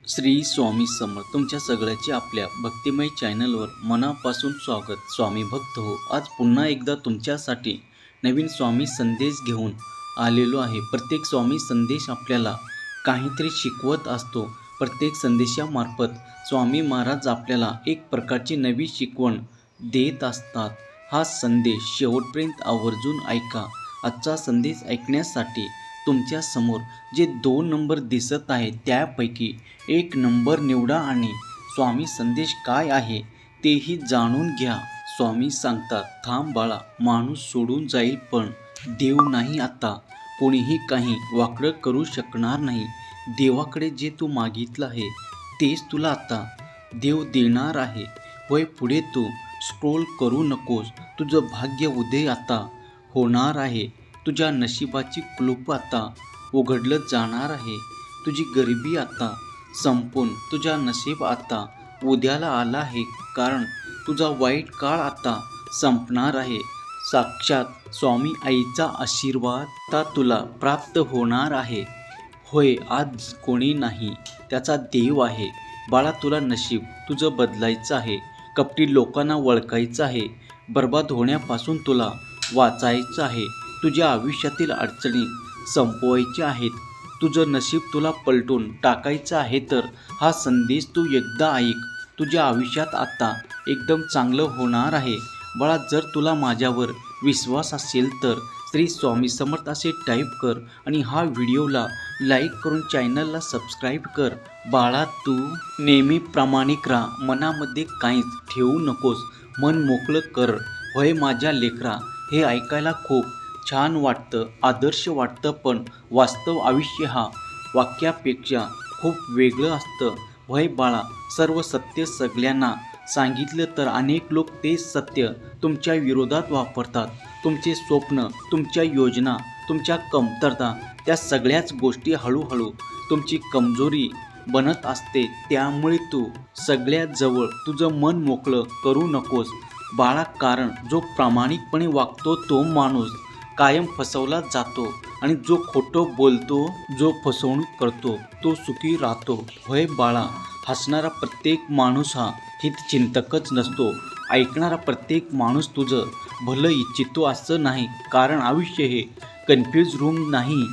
श्री स्वामी समर्थ तुमच्या सगळ्याचे आपल्या भक्तिमय चॅनलवर मनापासून स्वागत। स्वामी भक्त हो, आज पुन्हा एकदा तुमच्यासाठी नवीन स्वामी संदेश घेऊन आलेलो आहे। प्रत्येक स्वामी संदेश आपल्याला काहीतरी शिकवत असतो। प्रत्येक संदेशामार्फत स्वामी महाराज आपल्याला एक प्रकारची नवी शिकवण देत असतात। हा संदेश शेवटपर्यंत आवर्जून ऐका। आजचा संदेश ऐकण्यासाठी तुमच्या समोर जे 2 नंबर दिसत आहेत त्यापैकी एक नंबर निवडा आणि स्वामी संदेश काय आहे तेही जाणून घ्या। स्वामी सांगतात, थांब बाळा, माणूस सोडून जाईल पण देव नाही। आता कोणीही काही वाकडं करू शकणार नाही। देवाकडे जे तू मागितलं आहे तेच तुला आता देव देणार आहे। होय, पुढे तू स्क्रोल करू नकोस। तुझं भाग्य उदय आता होणार आहे। तुझ्या नशिबाची कुलूप आता उघडलं जाणार आहे। तुझी गरिबी आता संपून तुझा नशीब आता उद्याला आला आहे, कारण तुझा वाईट काळ आता संपणार आहे। साक्षात स्वामी आईचा आशीर्वाद आता तुला प्राप्त होणार आहे। होय, आज कोणी नाही, त्याचा देव आहे। बाळा, तुला नशीब तुझं बदलायचं आहे। कपटी लोकांना ओळखायचं आहे। बर्बाद होण्यापासून तुला वाचायचं आहे। तुझ्या आयुष्यातील अडचणी संपवायच्या आहेत। तुझं नशीब तुला पलटून टाकायचं आहे। तर हा संदेश तू एकदा ऐक। तुझ्या आयुष्यात आता एकदम चांगलं होणार आहे। बाळा, जर तुला माझ्यावर विश्वास असेल तर श्री स्वामी समर्थ असे टाईप कर आणि हा व्हिडिओला लाईक करून चॅनलला सबस्क्राईब कर। बाळा, तू नेहमी प्रामाणिक राहा। मनामध्ये काहीच ठेवू नकोस। मन मोकळं कर। होय माझ्या लेकरा, हे ऐकायला खूप छान वाटतं, आदर्श वाटतं, पण वास्तव आयुष्य हा वाक्यापेक्षा खूप वेगळं असतं। होय बाळा, सर्व सत्य सगळ्यांना सांगितलं तर अनेक लोक तेच सत्य तुमच्या विरोधात वापरतात। तुमचे स्वप्न, तुमच्या योजना, तुमच्या कमतरता, त्या सगळ्याच गोष्टी हळूहळू तुमची कमजोरी बनत असते। त्यामुळे तू सगळ्यात जवळ तुझं मन मोकळं करू नकोस बाळा, कारण जो प्रामाणिकपणे वागतो तो माणूस कायम फसवला जातो आणि जो खोटं बोलतो, जो फसवणूक करतो तो सुखी राहतो। होय बाळा, हसणारा प्रत्येक माणूस हा हितचिंतकच नसतो। ऐकणारा प्रत्येक माणूस तुझं भलं इच्छितो असं नाही, कारण आयुष्य हे कन्फ्यूज रूम नाही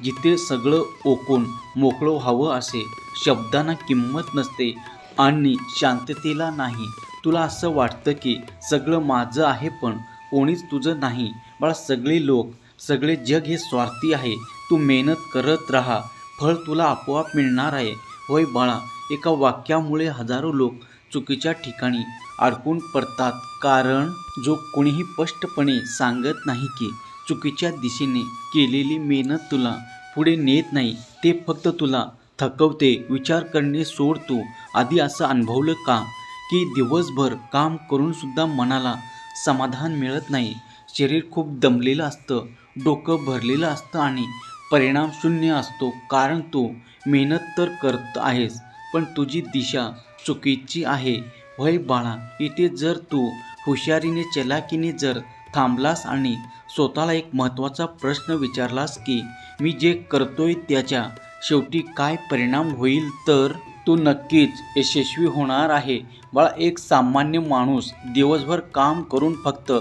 जिथे सगळं ओकून मोकळं व्हावं असे। शब्दांना किंमत नसते आणि शांततेला नाही। तुला असं वाटतं की सगळं माझं आहे पण कोणीच तुझं नाही बाळा। सगळे लोक, सगळे जग हे स्वार्थी आहे। तू मेहनत करत राहा, फळ तुला आपोआप मिळणार आहे। होय बाळा, एका वाक्यामुळे हजारो लोक चुकीच्या ठिकाणी अडकून पडतात, कारण जो कोणीही स्पष्टपणे सांगत नाही की चुकीच्या दिशेने केलेली मेहनत तुला पुढे नेत नाही, ते फक्त तुला थकवते। विचार करणे सोड। तू आधी असं अनुभवलं का की दिवसभर काम करून सुद्धा मनाला समाधान मिळत नाही? शरीर खूप दमलेलं असतं, डोकं भरलेलं असतं आणि परिणाम शून्य असतो, कारण तू मेहनत तर करत आहेस पण तुझी दिशा चुकीची आहे। होय बाळा, इथे जर तू हुशारीने, चलाकीने जर थांबलास आणि स्वतःला एक महत्त्वाचा प्रश्न विचारलास की मी जे करतोय त्याच्या शेवटी काय परिणाम होईल, तर तू नक्कीच यशस्वी होणार आहे। बाळा, एक सामान्य माणूस दिवसभर काम करून फक्त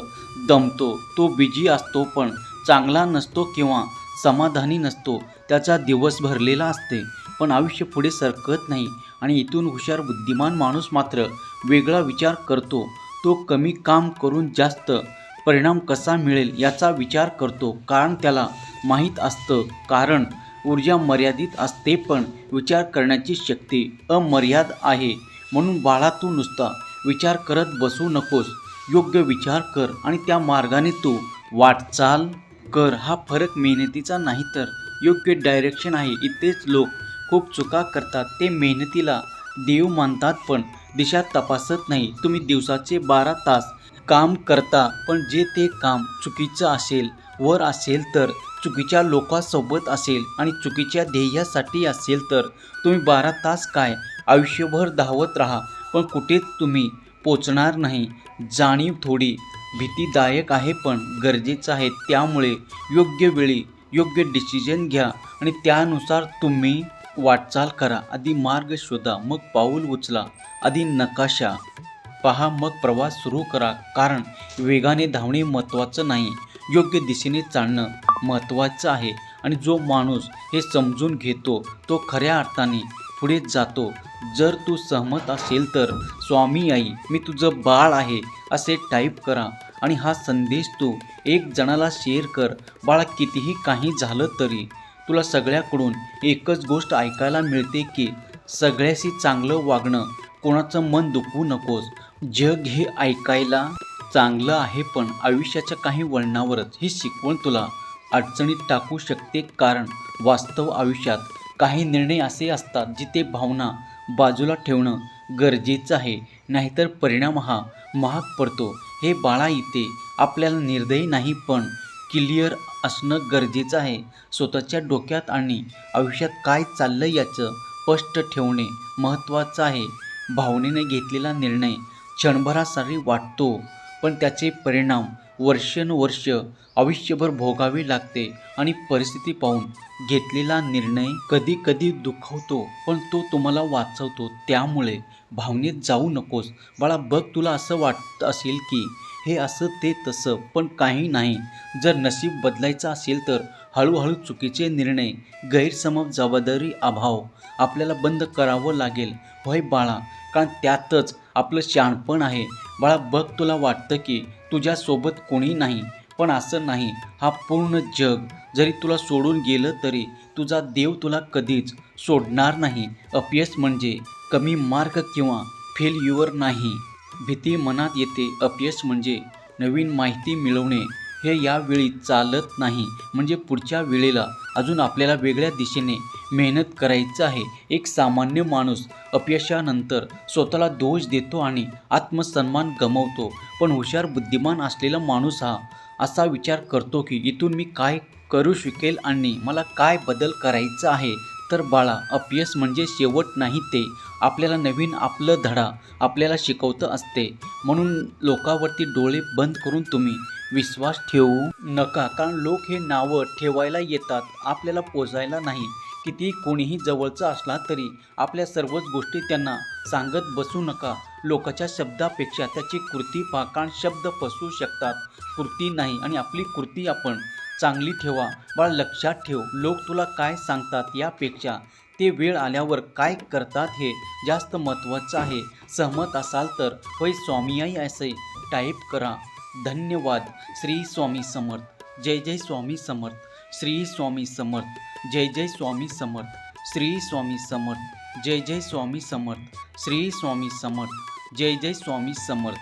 दमतो, तो बिझी असतो पण चांगला नसतो किंवा समाधानी नसतो। त्याचा दिवस भरलेला असते पण आयुष्य पुढे सरकत नाही। आणि इथून हुशार बुद्धिमान माणूस मात्र वेगळा विचार करतो। तो कमी काम करून जास्त परिणाम कसा मिळेल याचा विचार करतो, कारण त्याला माहीत असतं, कारण ऊर्जा मर्यादित असते पण विचार करण्याची शक्ती अमर्याद आहे। म्हणून बाळा, तू नुसता विचार करत बसू नकोस, योग्य विचार कर आणि त्या मार्गाने तू वाटचाल कर। हा फरक मेहनतीचा नाही तर योग्य डायरेक्शन आहे। इथेच लोक खूप चुका करतात। ते मेहनतीला देव मानतात पण दिशा तपासत नाही। तुम्ही दिवसाचे 12 तास काम करता पण जे ते काम चुकीचं असेल, वर असेल तर चुकीच्या लोकांसोबत असेल आणि चुकीच्या ध्येयासाठी असेल तर तुम्ही 12 तास काय आयुष्यभर धावत राहा पण कुठेच तुम्ही पोचणार नाही। जाणीव थोडी भीतीदायक आहे पण गरजेचं आहे। त्यामुळे योग्य वेळी योग्य डिसिजन घ्या आणि त्यानुसार तुम्ही वाटचाल करा, आधी मार्ग शोधा, मग पाऊल उचला, आधी नकाशा पहा, मग प्रवास सुरू करा. कारण वेगाने धावणे महत्त्वाचं नाही, योग्य दिशेने चालणं महत्त्वाचं आहे. आणि जो माणूस हे समजून घेतो तो खऱ्या अर्थाने पुढे जातो. जर तू सहमत असेल तर स्वामी आई मी तुझं बाळ आहे असे टाईप करा आणि हा संदेश तू एक जणाला शेअर कर. बाळा, कितीही काही झालं तरी तुला सगळ्याकडून एकच गोष्ट ऐकायला मिळते की सगळ्याशी चांगलं वागणं, कोणाचं मन दुखवू नकोस. जग हे ऐकायला चांगलं आहे पण आयुष्याच्या काही वळणावरच ही शिकवण तुला अडचणीत टाकू शकते. कारण वास्तव आयुष्यात काही निर्णय असे असतात जिथे भावना बाजूला ठेवणं गरजेचं आहे, नाहीतर परिणाम हा महाग पडतो. हे बाळा, इथे आपल्याला निर्दयी नाही पण क्लिअर असणं गरजेचं आहे. स्वतःच्या डोक्यात आणि आयुष्यात काय चाललं याचं स्पष्ट ठेवणे महत्त्वाचं आहे. भावनेने घेतलेला निर्णय क्षणभरासाठी वाटतो पण त्याचे परिणाम वर्षानुवर्ष आयुष्यभर भोगावे लागते. आणि परिस्थिती पाहून घेतलेला निर्णय कधी कधी दुखावतो पण तो तुम्हाला वाचवतो. त्यामुळे भावनेत जाऊ नकोस. बाळा बघ, तुला असं वाटत असेल की हे असं ते तसं, पण काही नाही. जर नशीब बदलायचं असेल तर हळूहळू चुकीचे निर्णय, गैरसमज, जबाबदारी अभाव आपल्याला बंद करावं लागेल. होय बाळा, कारण त्यातच आपलं शहाणपण आहे. बाळा बघ, तुला वाटतं की तुझ्यासोबत कोणी नाही, पण असं नाही. हा पूर्ण जग जरी तुला सोडून गेलं तरी तुझा देव तुला कधीच सोडणार नाही. अपयश म्हणजे कमी मार्क किंवा फेल्युअर नाही. भीती मनात येते. अपयश म्हणजे नवीन माहिती मिळवणे. हे यावेळी चालत नाही, म्हणजे पुढच्या वेळेला अजून आपल्याला वेगळ्या दिशेने मेहनत करायचं आहे. एक सामान्य माणूस अपयशानंतर स्वतःला दोष देतो आणि आत्मसन्मान गमावतो. पण हुशार बुद्धिमान असलेला माणूस हा असा विचार करतो की इथून मी काय करू शकेल आणि मला काय बदल करायचा आहे. तर बाळा, अपयश म्हणजे शेवट नाही, ते आपल्याला नवीन आपलं धडा आपल्याला शिकवतं असते. म्हणून लोकांवरती डोळे बंद करून तुम्ही विश्वास ठेवू नका. कारण लोक हे नावं ठेवायला येतात, आपल्याला पोचायला नाही. किती कोणीही जवळचा असला तरी आपल्या सर्वच गोष्टी त्यांना सांगत बसू नका. लोकांच्या शब्दापेक्षा त्याची कृती पहा. कारण शब्द फसवू शकतात, कृती नाही. आणि आपली कृती आपण चांगली ठेवा. बाळा लक्षात ठेव, लोक तुला काय सांगतात यापेक्षा ते वेळ आल्यावर काय करतात हे जास्त महत्त्वाचं आहे. सहमत असाल तर होय स्वामी आई असे टाईप करा. धन्यवाद. श्री स्वामी समर्थ. जय जय स्वामी समर्थ. श्री स्वामी समर्थ. जय जय स्वामी समर्थ. श्री स्वामी समर्थ. जय जय स्वामी समर्थ. श्री स्वामी समर्थ. जय जय स्वामी समर्थ.